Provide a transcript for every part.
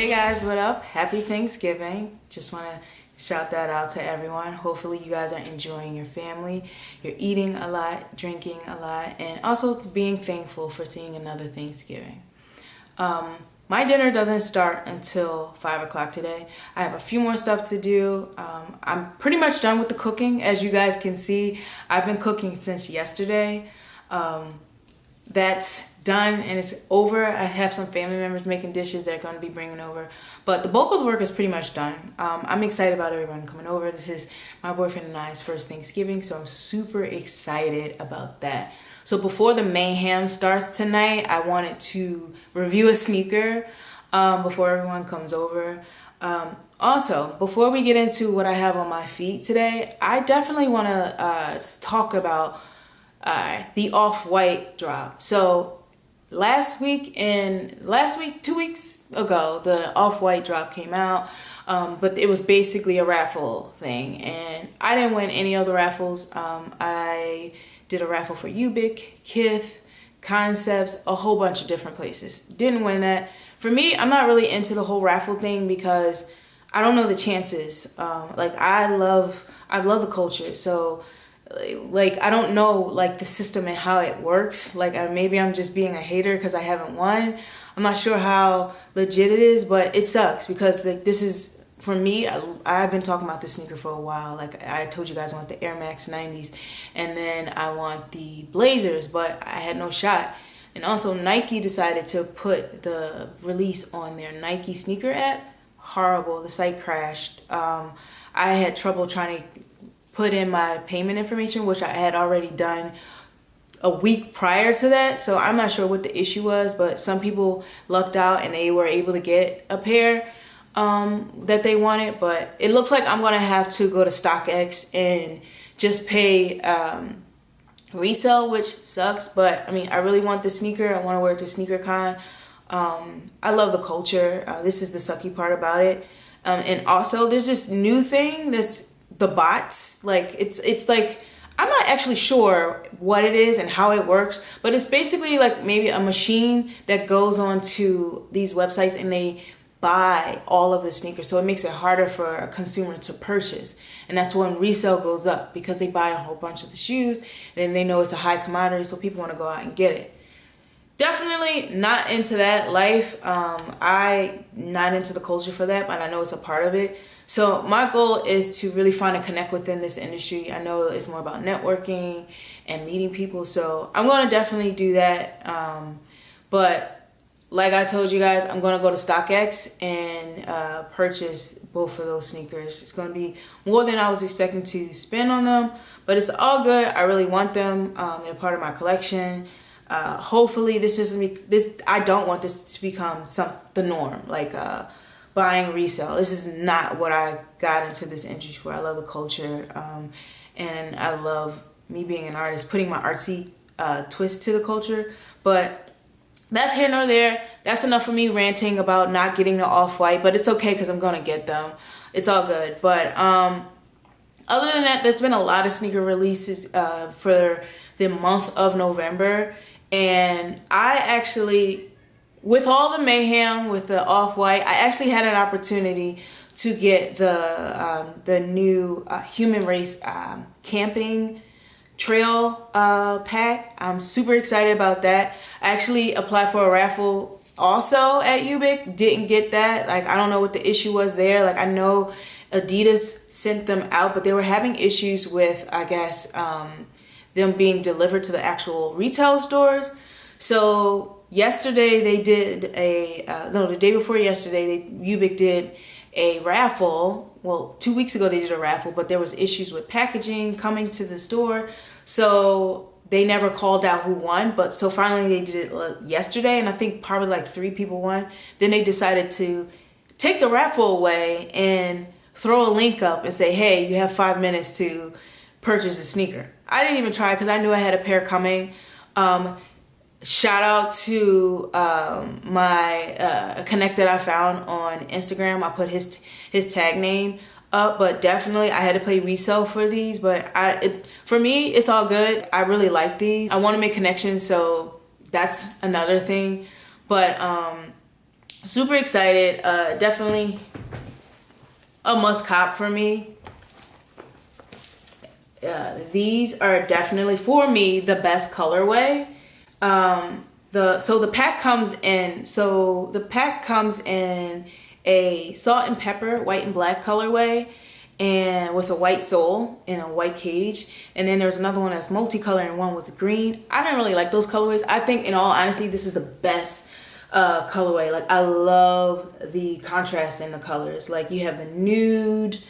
Hey guys, what up? Happy Thanksgiving. Just want to shout that out to everyone. Hopefully you guys are enjoying your family. You're eating a lot, drinking a lot, and also being thankful for seeing another Thanksgiving. My dinner doesn't start until 5 o'clock today. I have a few more stuff to do. I'm pretty much done with the cooking. As you guys can see, I've been cooking since yesterday. That's done and it's over. I have some family members making dishes that are going to be bringing over, but the bulk of the work is pretty much done. I'm excited about everyone coming over. This is my boyfriend and I's first Thanksgiving, so I'm super excited about that. So before the mayhem starts tonight, I wanted to review a sneaker before everyone comes over. Also, before we get into what I have on my feet today, I definitely want to talk about the Off-White drop. So last week, 2 weeks ago, the Off-White drop came out, but it was basically a raffle thing, and I didn't win any of the raffles. I did a raffle for Ubik, Kith, Concepts, a whole bunch of different places. Didn't win that. For me, I'm not really into the whole raffle thing because I don't know the chances. I love the culture, so I don't know the system and how it works. Maybe I'm just being a hater because I haven't won. I'm not sure how legit it is, but it sucks because this is, for me, I've been talking about this sneaker for a while. Like I told you guys, I want the Air Max 90s and then I want the Blazers, but I had no shot. And also Nike decided to put the release on their Nike sneaker app. Horrible, the site crashed. I had trouble trying to put in my payment information, which I had already done a week prior to that. So I'm not sure what the issue was, but some people lucked out and they were able to get a pair that they wanted. But it looks like I'm gonna have to go to StockX and just pay resale, which sucks. But I mean, I really want the sneaker. I want to wear it to SneakerCon. I love the culture. This is the sucky part about it. And also there's this new thing that's the bots. It's like, I'm not actually sure what it is and how it works, but it's basically like maybe a machine that goes on to these websites and they buy all of the sneakers. So it makes it harder for a consumer to purchase. And that's when resale goes up because they buy a whole bunch of the shoes and they know it's a high commodity, so people want to go out and get it. Definitely not into that life. I not into the culture for that, but I know it's a part of it. So my goal is to really find a connect within this industry. I know it's more about networking and meeting people, so I'm going to definitely do that. But like I told you guys, I'm going to go to StockX and purchase both of those sneakers. It's going to be more than I was expecting to spend on them, but it's all good. I really want them. They're part of my collection. Hopefully I don't want this to become the norm, buying resale. This is not what I got into this industry for. I love the culture, and I love me being an artist, putting my artsy twist to the culture. But that's here nor there. That's enough for me ranting about not getting the Off-White, but it's okay because I'm gonna get them. It's all good. But other than that, there's been a lot of sneaker releases for the month of November, and I actually, with all the mayhem with the Off-White, I actually had an opportunity to get the new Human Race camping trail pack. I'm super excited about that. I actually applied for a raffle also at Ubik. Didn't get that. I don't know what the issue was there. I know Adidas sent them out, but they were having issues with, I guess, them being delivered to the actual retail stores. So yesterday they did the day before yesterday, Ubik did a raffle. Well, 2 weeks ago they did a raffle, but there was issues with packaging coming to the store. So they never called out who won, but so finally they did it yesterday, and I think probably 3 people won. Then they decided to take the raffle away and throw a link up and say, hey, you have 5 minutes to purchase a sneaker. I didn't even try because I knew I had a pair coming. Shout out to my connect that I found on Instagram. I put his tag name up, but definitely I had to pay resale for these. But for me, it's all good. I really like these. I want to make connections, so that's another thing. But Super excited. Definitely a must cop for me. These are definitely for me the best colorway. The pack comes in a salt and pepper white and black colorway, and with a white sole in a white cage, and then there's another one that's multicolor and one with green. I don't really like those colorways. I think in all honesty this is the best colorway. Like, I love the contrast in the colors. Like, you have the nude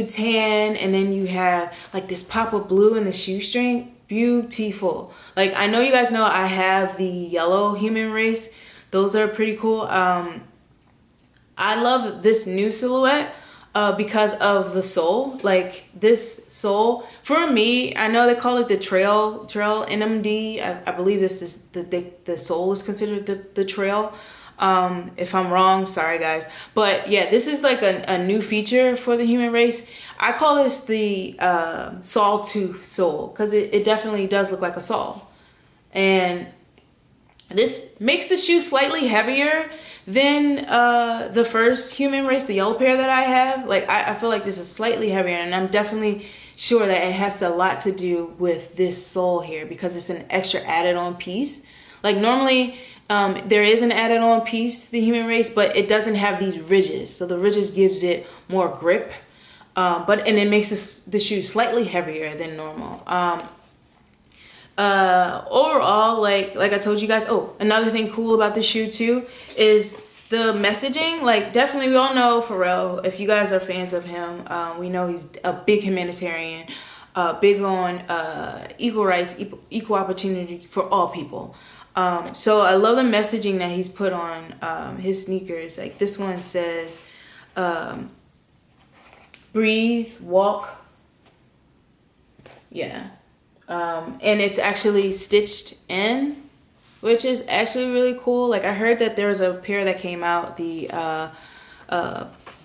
tan, and then you have like this pop of blue in the shoestring. Beautiful. Like, I know you guys know I have the yellow human race. Those are pretty cool. I love this new silhouette because of the sole. Like, this sole, for me, I know they call it the trail NMD. I believe this is the sole is considered the trail. If I'm wrong, sorry guys. But yeah, this is like a new feature for the human race. I call this the sawtooth sole because it definitely does look like a saw. And this makes the shoe slightly heavier than the first human race, the yellow pair that I have. Like, I feel like this is slightly heavier, and I'm definitely sure that it has a lot to do with this sole here because it's an extra added on piece. Like, normally there is an added on piece to the human race, but it doesn't have these ridges. So the ridges gives it more grip, and it makes the shoe slightly heavier than normal. Overall, like I told you guys, another thing cool about this shoe too is the messaging. Like, definitely we all know Pharrell. If you guys are fans of him, we know he's a big humanitarian, big on equal rights, equal opportunity for all people. So I love the messaging that he's put on his sneakers. Like, this one says, breathe, walk. Yeah. And it's actually stitched in, which is actually really cool. Like, I heard that there was a pair that came out, the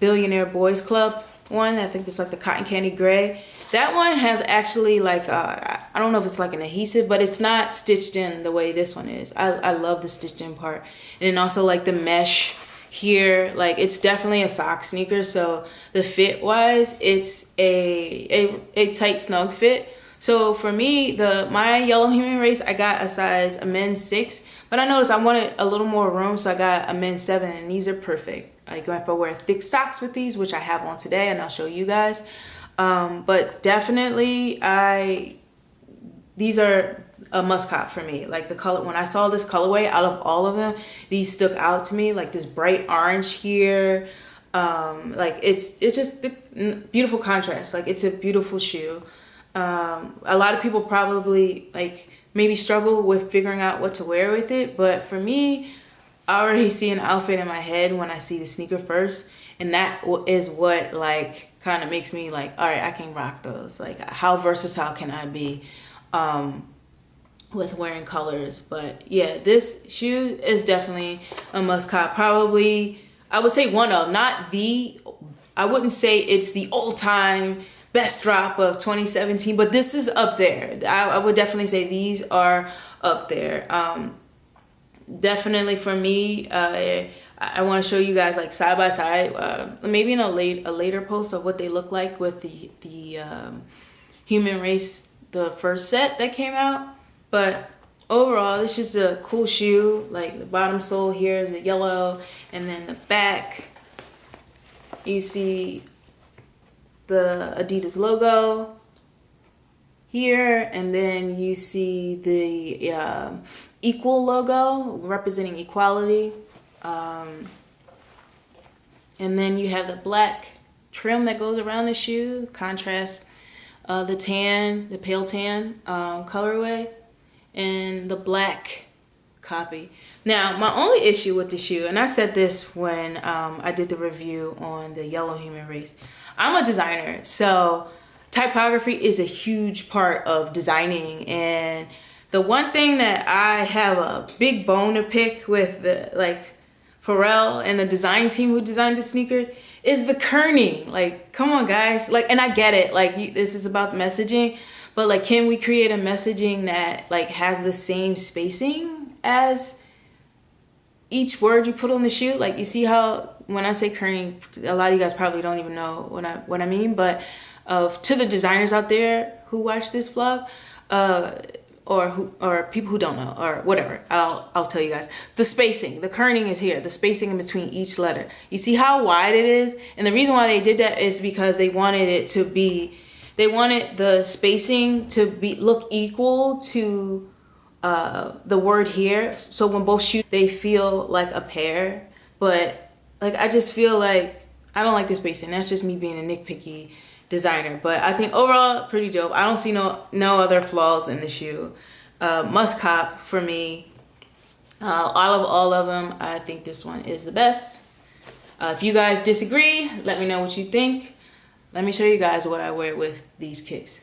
Billionaire Boys Club one. I think it's like the cotton candy gray. That one has actually like, I don't know if it's like an adhesive, but it's not stitched in the way this one is. I love the stitched in part. And then also like the mesh here, like, it's definitely a sock sneaker. So the fit wise, it's a tight snug fit. So for me, my yellow human race, I got a men's 6, but I noticed I wanted a little more room, so I got a men's 7, and these are perfect. Like, if I wear thick socks with these, which I have on today, and I'll show you guys. But definitely, these are a must cop for me. Like, the color, when I saw this colorway out of all of them, these stuck out to me. Like, this bright orange here, like, it's just the beautiful contrast. Like, it's a beautiful shoe. A lot of people probably like maybe struggle with figuring out what to wear with it, but for me, I already see an outfit in my head when I see the sneaker first, and that is what like kind of makes me like, all right, I can rock those. Like, how versatile can I be with wearing colors? But yeah, this shoe is definitely a must cop. Probably, I would say I wouldn't say it's the all-time best drop of 2017, but this is up there. I would definitely say these are up there. Definitely for me, I want to show you guys like side by side, maybe in a later post of what they look like with the human race, the first set that came out. But overall, this is a cool shoe. Like, the bottom sole here is the yellow, and then the back, you see the Adidas logo here, and then you see the equal logo representing equality, and then you have the black trim that goes around the shoe, contrasts the pale tan colorway, and the black copy. Now, my only issue with the shoe, and I said this when I did the review on the yellow human race, I'm a designer, so typography is a huge part of designing, and the one thing that I have a big bone to pick with Pharrell and the design team who designed the sneaker is the kerning. Like, come on guys, like, and I get it, like, this is about messaging, but like, can we create a messaging that like has the same spacing as each word you put on the shoe, like you see how when I say kerning, a lot of you guys probably don't even know what I mean, but to the designers out there who watch this vlog, or people who don't know, or whatever, I'll tell you guys. The spacing, the kerning is here, the spacing in between each letter. You see how wide it is? And the reason why they did that is because they wanted the spacing to look equal to the word here. So when both shoes, they feel like a pair. But like, I just feel like, I don't like the spacing. That's just me being a nitpicky designer, but I think overall pretty dope. I don't see no other flaws in the shoe. Must cop for me. All of them, I think this one is the best. If you guys disagree, let me know what you think. Let me show you guys what I wear with these kicks.